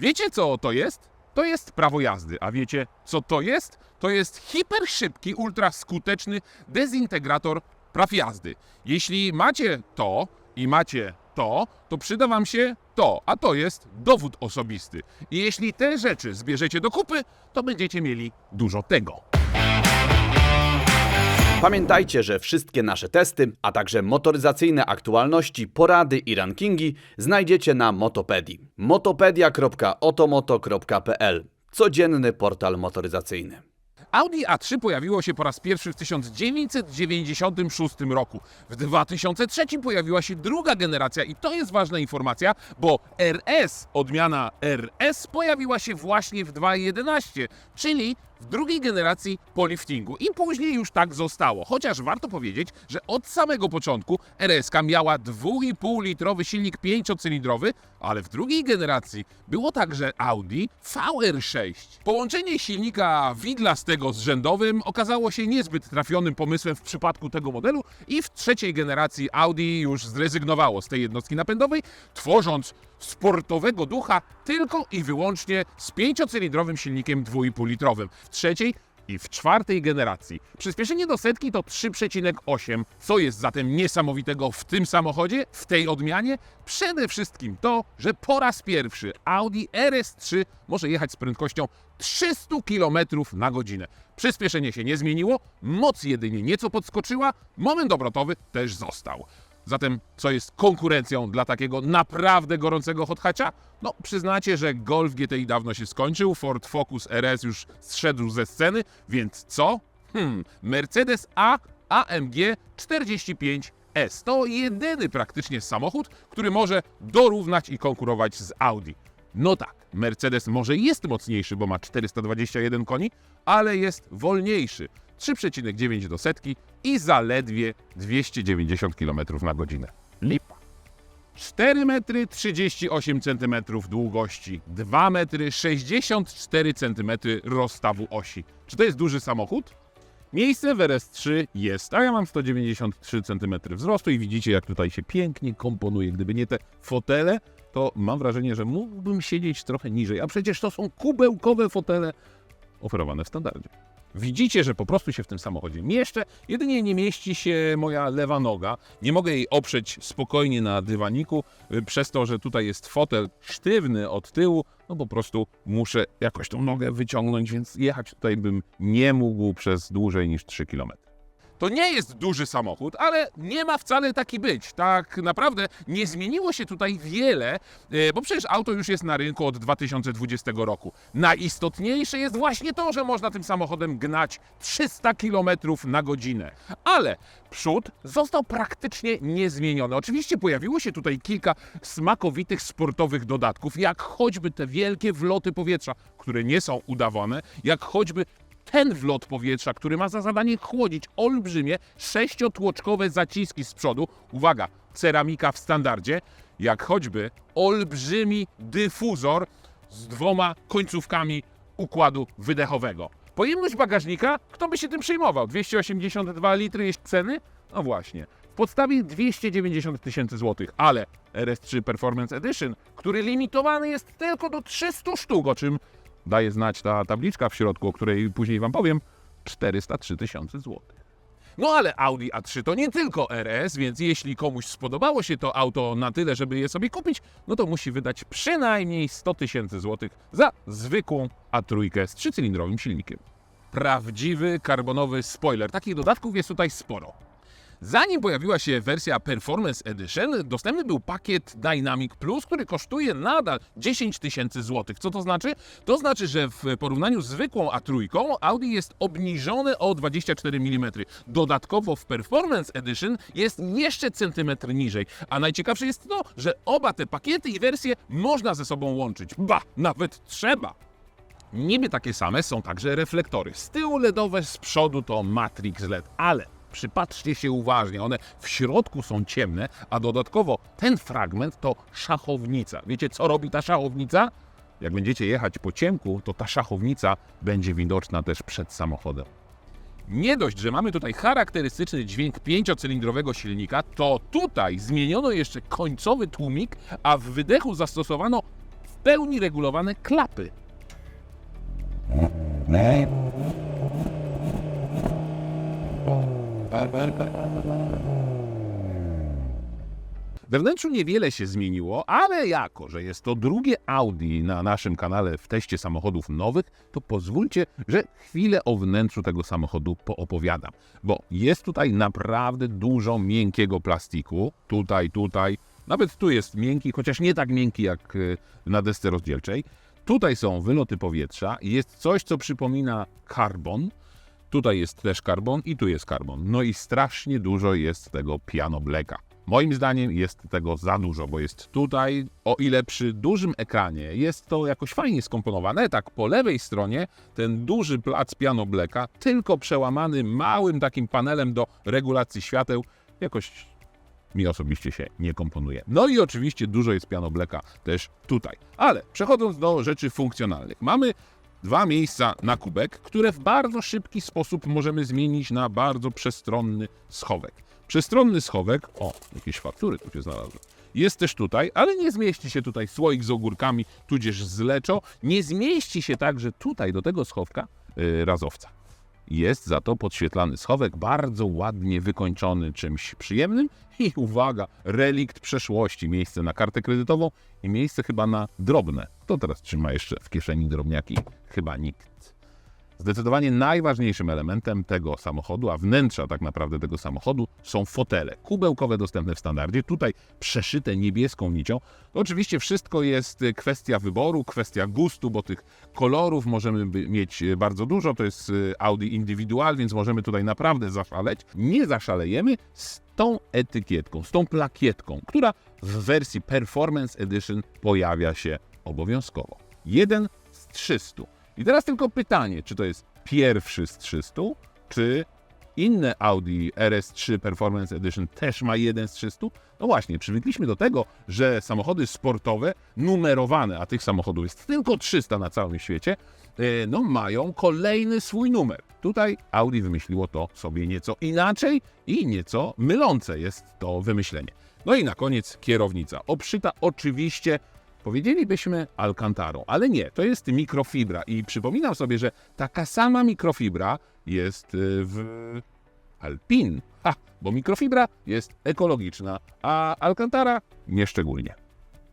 Wiecie, co to jest? To jest prawo jazdy. A wiecie, co to jest? To jest hiperszybki, ultraskuteczny dezintegrator praw jazdy. Jeśli macie to i macie to przyda wam się to, a to jest dowód osobisty. I jeśli te rzeczy zbierzecie do kupy, to będziecie mieli dużo tego. Pamiętajcie, że wszystkie nasze testy, a także motoryzacyjne aktualności, porady i rankingi znajdziecie na Motopedii. motopedia.otomoto.pl. Codzienny portal motoryzacyjny. Audi A3 pojawiło się po raz pierwszy w 1996 roku. W 2003 pojawiła się druga generacja i to jest ważna informacja, bo RS, odmiana RS, pojawiła się właśnie w 2011, czyli w drugiej generacji po liftingu i później już tak zostało. Chociaż warto powiedzieć, że od samego początku RS-ka miała 2,5-litrowy silnik 5-cylindrowy, ale w drugiej generacji było także Audi VR6. Połączenie silnika widlastego z rzędowym okazało się niezbyt trafionym pomysłem w przypadku tego modelu i w trzeciej generacji Audi już zrezygnowało z tej jednostki napędowej, tworząc sportowego ducha tylko i wyłącznie z 5-cylindrowym silnikiem 2,5-litrowym. W trzeciej i w czwartej generacji przyspieszenie do setki to 3,8. Co jest zatem niesamowitego w tym samochodzie, w tej odmianie? Przede wszystkim to, że po raz pierwszy Audi RS3 może jechać z prędkością 300 km na godzinę. Przyspieszenie się nie zmieniło, moc jedynie nieco podskoczyła, moment obrotowy też został. Zatem co jest konkurencją dla takiego naprawdę gorącego hot hatcha? No przyznacie, że Golf GTI dawno się skończył, Ford Focus RS już zszedł ze sceny, więc co? Mercedes AMG 45S to jedyny praktycznie samochód, który może dorównać i konkurować z Audi. No tak, Mercedes może jest mocniejszy, bo ma 421 koni, ale jest wolniejszy. 3,9 do setki i zaledwie 290 km na godzinę. Lipa. 4 metry 38 cm długości, 2 metry 64 cm rozstawu osi. Czy to jest duży samochód? Miejsce w RS3 jest, a ja mam 193 cm wzrostu i widzicie, jak tutaj się pięknie komponuje. Gdyby nie te fotele, to mam wrażenie, że mógłbym siedzieć trochę niżej, a przecież to są kubełkowe fotele oferowane w standardzie. Widzicie, że po prostu się w tym samochodzie mieszczę, jedynie nie mieści się moja lewa noga. Nie mogę jej oprzeć spokojnie na dywaniku, przez to, że tutaj jest fotel sztywny od tyłu, no po prostu muszę jakoś tą nogę wyciągnąć, więc jechać tutaj bym nie mógł przez dłużej niż 3 km. To nie jest duży samochód, ale nie ma wcale taki być. Tak naprawdę nie zmieniło się tutaj wiele, bo przecież auto już jest na rynku od 2020 roku. Najistotniejsze jest właśnie to, że można tym samochodem gnać 300 km na godzinę. Ale przód został praktycznie niezmieniony. Oczywiście pojawiło się tutaj kilka smakowitych sportowych dodatków, jak choćby te wielkie wloty powietrza, które nie są udawane, jak choćby ten wlot powietrza, który ma za zadanie chłodzić olbrzymie 6-tłoczkowe zaciski z przodu, uwaga, ceramika w standardzie, jak choćby olbrzymi dyfuzor z 2 końcówkami układu wydechowego. Pojemność bagażnika? Kto by się tym przejmował? 282 litry jest ceny? No właśnie. W podstawie 290 000 złotych, ale RS3 Performance Edition, który limitowany jest tylko do 300 sztuk, o czym daje znać ta tabliczka w środku, o której później wam powiem, 403 000 złotych. No ale Audi A3 to nie tylko RS, więc jeśli komuś spodobało się to auto na tyle, żeby je sobie kupić, no to musi wydać przynajmniej 100 000 złotych za zwykłą A3 z 3-cylindrowym silnikiem. Prawdziwy karbonowy spoiler. Takich dodatków jest tutaj sporo. Zanim pojawiła się wersja Performance Edition, dostępny był pakiet Dynamic Plus, który kosztuje nadal 10 000 złotych. Co to znaczy? To znaczy, że w porównaniu z zwykłą A3 Audi jest obniżone o 24 mm. Dodatkowo w Performance Edition jest jeszcze centymetr niżej. A najciekawsze jest to, że oba te pakiety i wersje można ze sobą łączyć. Ba, nawet trzeba! Niby takie same są także reflektory. Z tyłu LEDowe, z przodu to Matrix LED, ale przypatrzcie się uważnie, one w środku są ciemne, a dodatkowo ten fragment to szachownica. Wiecie, co robi ta szachownica? Jak będziecie jechać po ciemku, to ta szachownica będzie widoczna też przed samochodem. Nie dość, że mamy tutaj charakterystyczny dźwięk 5-cylindrowego silnika, to tutaj zmieniono jeszcze końcowy tłumik, a w wydechu zastosowano pełni regulowane klapy. We wnętrzu niewiele się zmieniło, ale jako, że jest to drugie Audi na naszym kanale w teście samochodów nowych, to pozwólcie, że chwilę o wnętrzu tego samochodu poopowiadam. Bo jest tutaj naprawdę dużo miękkiego plastiku. Tutaj. Nawet tu jest miękki, chociaż nie tak miękki jak na desce rozdzielczej. Tutaj są wyloty powietrza. Jest coś, co przypomina karbon. Tutaj jest też karbon i tu jest karbon. No i strasznie dużo jest tego piano blacka. Moim zdaniem jest tego za dużo, bo jest tutaj, o ile przy dużym ekranie jest to jakoś fajnie skomponowane, tak po lewej stronie ten duży plac piano blacka, tylko przełamany małym takim panelem do regulacji świateł, jakoś mi osobiście się nie komponuje. No i oczywiście dużo jest piano blacka też tutaj. Ale przechodząc do rzeczy funkcjonalnych, mamy dwa miejsca na kubek, które w bardzo szybki sposób możemy zmienić na bardzo przestronny schowek. Przestronny schowek, o, jakieś faktury tu się znalazły, jest też tutaj, ale nie zmieści się tutaj słoik z ogórkami, tudzież z leczo. Nie zmieści się także tutaj do tego schowka razowca. Jest za to podświetlany schowek, bardzo ładnie wykończony czymś przyjemnym i uwaga, relikt przeszłości, miejsce na kartę kredytową i miejsce chyba na drobne. Kto teraz trzyma jeszcze w kieszeni drobniaki? Chyba nikt. Zdecydowanie najważniejszym elementem tego samochodu, a wnętrza tak naprawdę tego samochodu, są fotele kubełkowe dostępne w standardzie, tutaj przeszyte niebieską nicią. Oczywiście wszystko jest kwestia wyboru, kwestia gustu, bo tych kolorów możemy mieć bardzo dużo, to jest Audi Individual, więc możemy tutaj naprawdę zaszaleć. Nie zaszalejemy z tą etykietką, z tą plakietką, która w wersji Performance Edition pojawia się obowiązkowo. 1 z 300. I teraz tylko pytanie, czy to jest pierwszy z 300, czy inne Audi RS3 Performance Edition też ma 1 z 300? No właśnie, przywykliśmy do tego, że samochody sportowe numerowane, a tych samochodów jest tylko 300 na całym świecie, no mają kolejny swój numer. Tutaj Audi wymyśliło to sobie nieco inaczej i nieco mylące jest to wymyślenie. No i na koniec kierownica, obszyta oczywiście, powiedzielibyśmy alkantarą, ale nie, to jest mikrofibra i przypominam sobie, że taka sama mikrofibra jest w Alpine, bo mikrofibra jest ekologiczna, a alkantara nieszczególnie.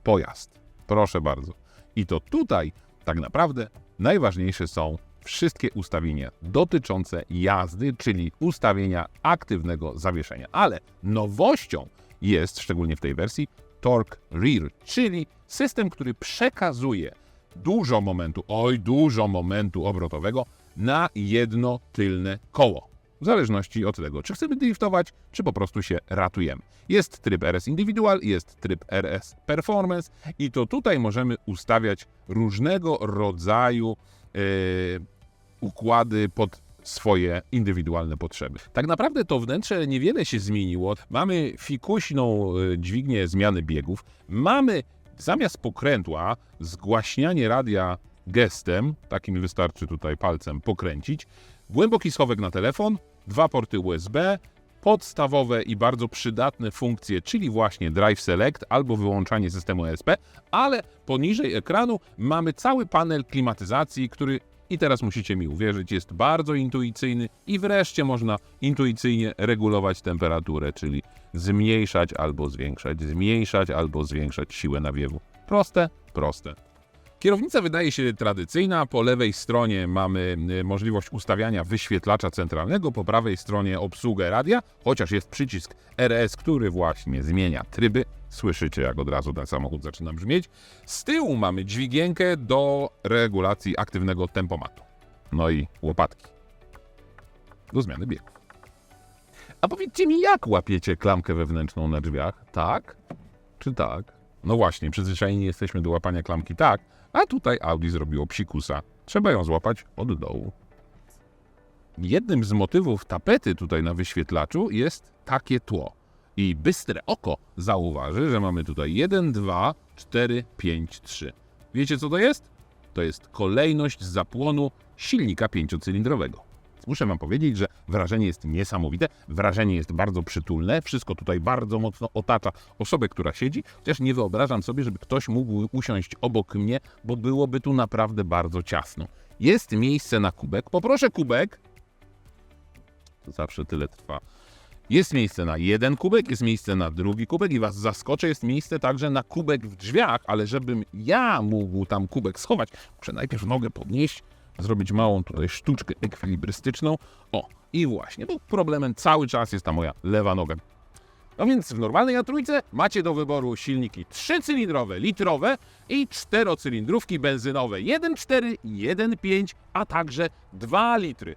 Pojazd, proszę bardzo. I to tutaj tak naprawdę najważniejsze są wszystkie ustawienia dotyczące jazdy, czyli ustawienia aktywnego zawieszenia. Ale nowością jest, szczególnie w tej wersji, Torque Rear, czyli system, który przekazuje dużo momentu obrotowego na jedno tylne koło. W zależności od tego, czy chcemy driftować, czy po prostu się ratujemy. Jest tryb RS Individual, jest tryb RS Performance i to tutaj możemy ustawiać różnego rodzaju układy pod swoje indywidualne potrzeby. Tak naprawdę to wnętrze niewiele się zmieniło. Mamy fikuśną dźwignię zmiany biegów. Mamy zamiast pokrętła zgłaśnianie radia gestem, takim wystarczy tutaj palcem pokręcić, głęboki schowek na telefon, 2 porty USB, podstawowe i bardzo przydatne funkcje, czyli właśnie Drive Select albo wyłączanie systemu ESP, ale poniżej ekranu mamy cały panel klimatyzacji, który, i teraz musicie mi uwierzyć, jest bardzo intuicyjny i wreszcie można intuicyjnie regulować temperaturę, czyli zmniejszać albo zwiększać siłę nawiewu. Proste. Kierownica wydaje się tradycyjna, po lewej stronie mamy możliwość ustawiania wyświetlacza centralnego, po prawej stronie obsługę radia, chociaż jest przycisk RS, który właśnie zmienia tryby. Słyszycie, jak od razu ten samochód zaczyna brzmieć. Z tyłu mamy dźwigienkę do regulacji aktywnego tempomatu. No i łopatki do zmiany biegów. A powiedzcie mi, jak łapiecie klamkę wewnętrzną na drzwiach? Tak czy tak? No właśnie, przyzwyczajeni jesteśmy do łapania klamki tak, a tutaj Audi zrobiło psikusa. Trzeba ją złapać od dołu. Jednym z motywów tapety tutaj na wyświetlaczu jest takie tło. I bystre oko zauważy, że mamy tutaj 1, 2, 4, 5, 3. Wiecie, co to jest? To jest kolejność zapłonu silnika 5-cylindrowego. Muszę Wam powiedzieć, że wrażenie jest niesamowite, wrażenie jest bardzo przytulne, wszystko tutaj bardzo mocno otacza osobę, która siedzi, chociaż nie wyobrażam sobie, żeby ktoś mógł usiąść obok mnie, bo byłoby tu naprawdę bardzo ciasno. Jest miejsce na kubek, poproszę kubek, to zawsze tyle trwa. Jest miejsce na jeden kubek, jest miejsce na drugi kubek i Was zaskoczę, jest miejsce także na kubek w drzwiach, ale żebym ja mógł tam kubek schować, muszę najpierw nogę podnieść, zrobić małą tutaj sztuczkę ekwilibrystyczną. O, i właśnie, bo problemem cały czas jest ta moja lewa noga. No więc w normalnej A3 macie do wyboru silniki 3-cylindrowe, litrowe i 4-cylindrówki benzynowe 1.4, 1.5, a także 2 litry.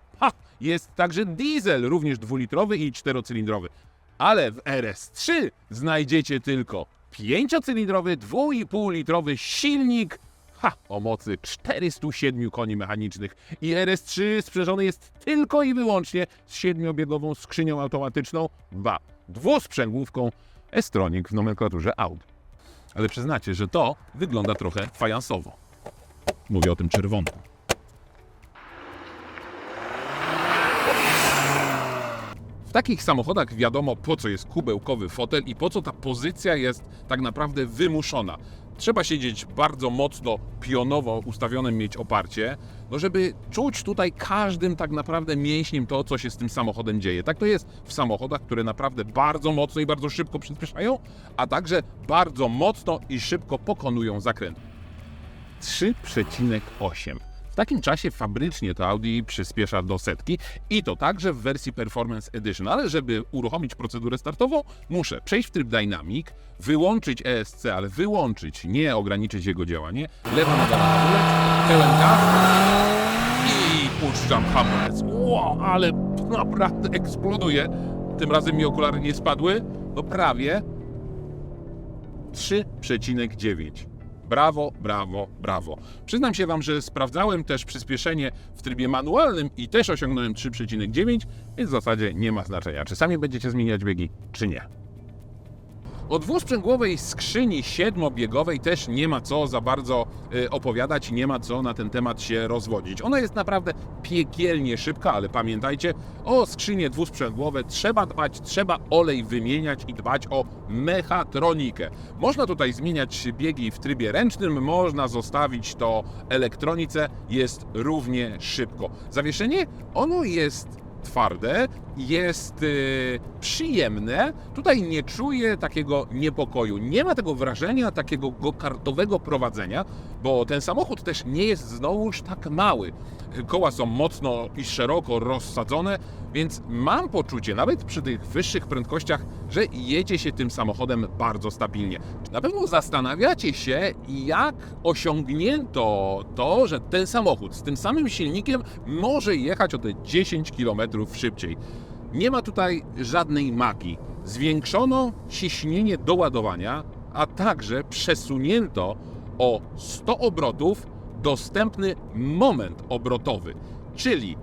Jest także diesel, również 2-litrowy i 4-cylindrowy. Ale w RS3 znajdziecie tylko 5-cylindrowy, 2,5-litrowy silnik o mocy 407 koni mechanicznych i RS3 sprzężony jest tylko i wyłącznie z 7-biegową skrzynią automatyczną, dwusprzęgłówką E-Stronic w nomenklaturze Audi. Ale przyznacie, że to wygląda trochę fajansowo. Mówię o tym czerwonym. W takich samochodach wiadomo, po co jest kubełkowy fotel i po co ta pozycja jest tak naprawdę wymuszona. Trzeba siedzieć bardzo mocno pionowo ustawionym, mieć oparcie, no żeby czuć tutaj każdym tak naprawdę mięśniem to, co się z tym samochodem dzieje. Tak to jest w samochodach, które naprawdę bardzo mocno i bardzo szybko przyspieszają, a także bardzo mocno i szybko pokonują zakręt. 3,8. W takim czasie fabrycznie to Audi przyspiesza do 100 i to także w wersji Performance Edition, ale żeby uruchomić procedurę startową, muszę przejść w tryb Dynamic, wyłączyć ESC, ale wyłączyć, nie ograniczyć jego działanie, lewa noga na hamulec, pełen gaz i puszczam hamulec. Wow, ale naprawdę eksploduje. Tym razem mi okulary nie spadły, no prawie 3,9. Brawo, brawo, brawo. Przyznam się Wam, że sprawdzałem też przyspieszenie w trybie manualnym i też osiągnąłem 3,9, więc w zasadzie nie ma znaczenia, czy sami będziecie zmieniać biegi, czy nie. O dwusprzęgłowej skrzyni 7-biegowej też nie ma co za bardzo opowiadać, nie ma co na ten temat się rozwodzić. Ona jest naprawdę piekielnie szybka, ale pamiętajcie, o skrzynie dwusprzęgłowe trzeba dbać, trzeba olej wymieniać i dbać o mechatronikę. Można tutaj zmieniać biegi w trybie ręcznym, można zostawić to elektronice, jest równie szybko. Zawieszenie, ono jest twarde, jest przyjemne. Tutaj nie czuję takiego niepokoju. Nie ma tego wrażenia takiego go-kartowego prowadzenia, bo ten samochód też nie jest znowuż tak mały. Koła są mocno i szeroko rozsadzone, więc mam poczucie, nawet przy tych wyższych prędkościach, że jedzie się tym samochodem bardzo stabilnie. Na pewno zastanawiacie się, jak osiągnięto to, że ten samochód z tym samym silnikiem może jechać o te 10 km szybciej. Nie ma tutaj żadnej magii. Zwiększono ciśnienie do ładowania, a także przesunięto o 100 obrotów dostępny moment obrotowy, czyli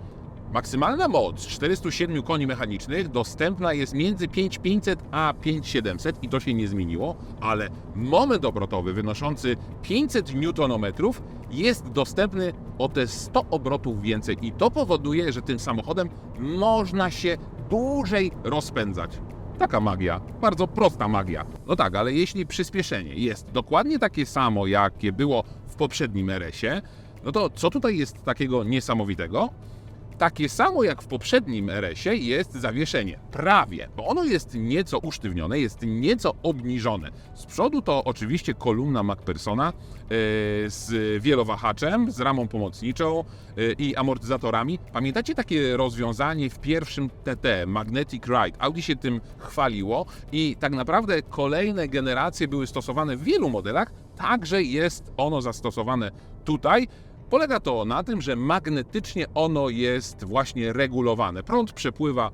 maksymalna moc 407 koni mechanicznych dostępna jest między 5500 a 5700 i to się nie zmieniło, ale moment obrotowy wynoszący 500 Nm jest dostępny o te 100 obrotów więcej i to powoduje, że tym samochodem można się dłużej rozpędzać. Taka magia, bardzo prosta magia. No tak, ale jeśli przyspieszenie jest dokładnie takie samo, jakie było w poprzednim RS-ie, no to co tutaj jest takiego niesamowitego? Takie samo jak w poprzednim RS-ie jest zawieszenie. Prawie, bo ono jest nieco usztywnione, jest nieco obniżone. Z przodu to oczywiście kolumna MacPhersona z wielowahaczem, z ramą pomocniczą i amortyzatorami. Pamiętacie takie rozwiązanie w pierwszym TT, Magnetic Ride? Audi się tym chwaliło i tak naprawdę kolejne generacje były stosowane w wielu modelach, także jest ono zastosowane tutaj. Polega to na tym, że magnetycznie ono jest właśnie regulowane. Prąd przepływa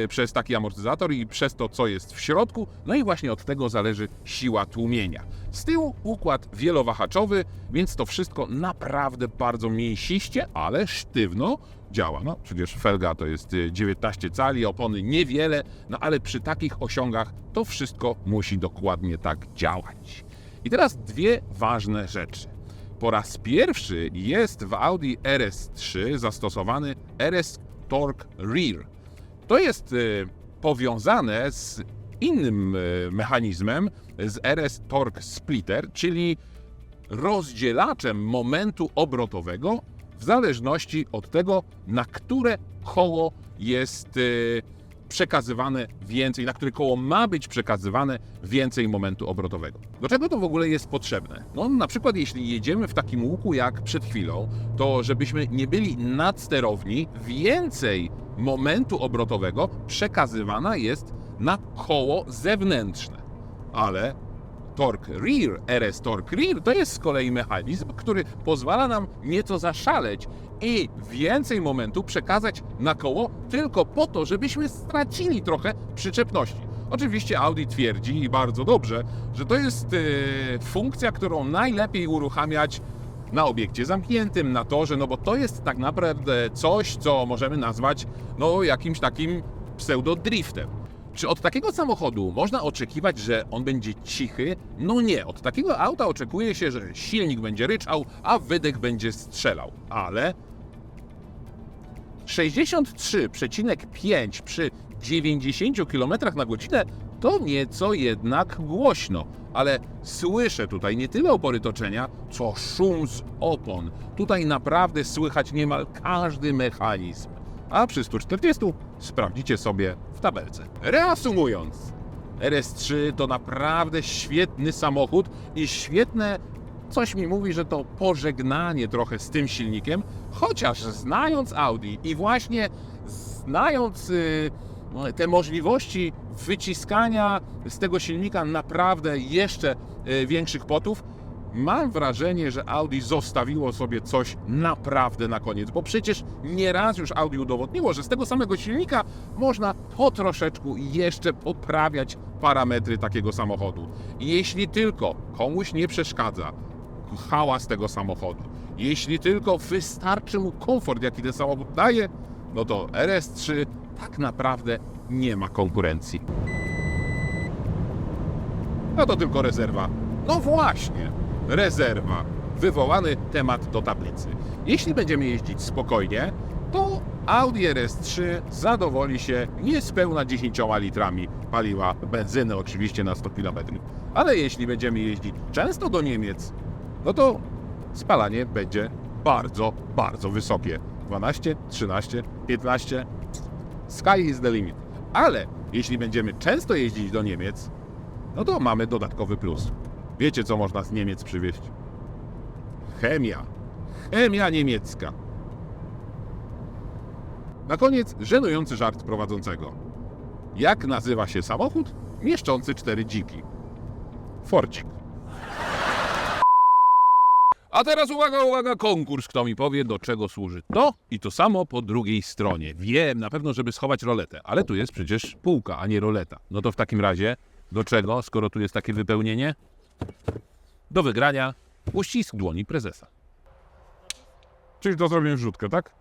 przez taki amortyzator i przez to, co jest w środku, no i właśnie od tego zależy siła tłumienia. Z tyłu układ wielowahaczowy, więc to wszystko naprawdę bardzo mięsiście, ale sztywno działa. No przecież felga to jest 19 cali, opony niewiele, no ale przy takich osiągach to wszystko musi dokładnie tak działać. I teraz dwie ważne rzeczy. Po raz pierwszy jest w Audi RS3 zastosowany RS Torque Rear. To jest powiązane z innym mechanizmem, z RS Torque Splitter, czyli rozdzielaczem momentu obrotowego w zależności od tego, na które koło jest przekazywane więcej, na które koło ma być przekazywane więcej momentu obrotowego. Do czego to w ogóle jest potrzebne? No na przykład jeśli jedziemy w takim łuku jak przed chwilą, to żebyśmy nie byli nadsterowni, więcej momentu obrotowego przekazywana jest na koło zewnętrzne. Ale Torque Rear, RS Torque Rear to jest z kolei mechanizm, który pozwala nam nieco zaszaleć i więcej momentu przekazać na koło tylko po to, żebyśmy stracili trochę przyczepności. Oczywiście Audi twierdzi i bardzo dobrze, że to jest funkcja, którą najlepiej uruchamiać na obiekcie zamkniętym, na torze, no bo to jest tak naprawdę coś, co możemy nazwać jakimś takim pseudodriftem. Czy od takiego samochodu można oczekiwać, że on będzie cichy? No nie, od takiego auta oczekuje się, że silnik będzie ryczał, a wydech będzie strzelał. Ale 63,5 przy 90 km na godzinę to nieco jednak głośno. Ale słyszę tutaj nie tyle opory toczenia, co szum z opon. Tutaj naprawdę słychać niemal każdy mechanizm. A przy 140 sprawdzicie sobie w tabelce. Reasumując, RS3 to naprawdę świetny samochód i świetne, coś mi mówi, że to pożegnanie trochę z tym silnikiem, chociaż znając Audi i właśnie znając te możliwości wyciskania z tego silnika naprawdę jeszcze większych potów, mam wrażenie, że Audi zostawiło sobie coś naprawdę na koniec, bo przecież nieraz już Audi udowodniło, że z tego samego silnika można po troszeczku jeszcze poprawiać parametry takiego samochodu. I jeśli tylko komuś nie przeszkadza hałas tego samochodu, jeśli tylko wystarczy mu komfort, jaki ten samochód daje, no to RS3 tak naprawdę nie ma konkurencji. No to tylko rezerwa. No właśnie, rezerwa. Wywołany temat do tablicy. Jeśli będziemy jeździć spokojnie, to Audi RS3 zadowoli się niespełna 10 litrami paliwa benzyny, oczywiście na 100 km. Ale jeśli będziemy jeździć często do Niemiec, no to spalanie będzie bardzo, bardzo wysokie. 12, 13, 15. Sky is the limit. Ale jeśli będziemy często jeździć do Niemiec, no to mamy dodatkowy plus. Wiecie, co można z Niemiec przywieźć? Chemia. Chemia niemiecka. Na koniec żenujący żart prowadzącego. Jak nazywa się samochód mieszczący 4 dziki? Fordzik. A teraz uwaga, uwaga, konkurs. Kto mi powie, do czego służy to i to samo po drugiej stronie. Wiem, na pewno, żeby schować roletę, ale tu jest przecież półka, a nie roleta. No to w takim razie, do czego, skoro tu jest takie wypełnienie? Do wygrania uścisk dłoni prezesa. Czyli to zrobimy wrzutkę, tak?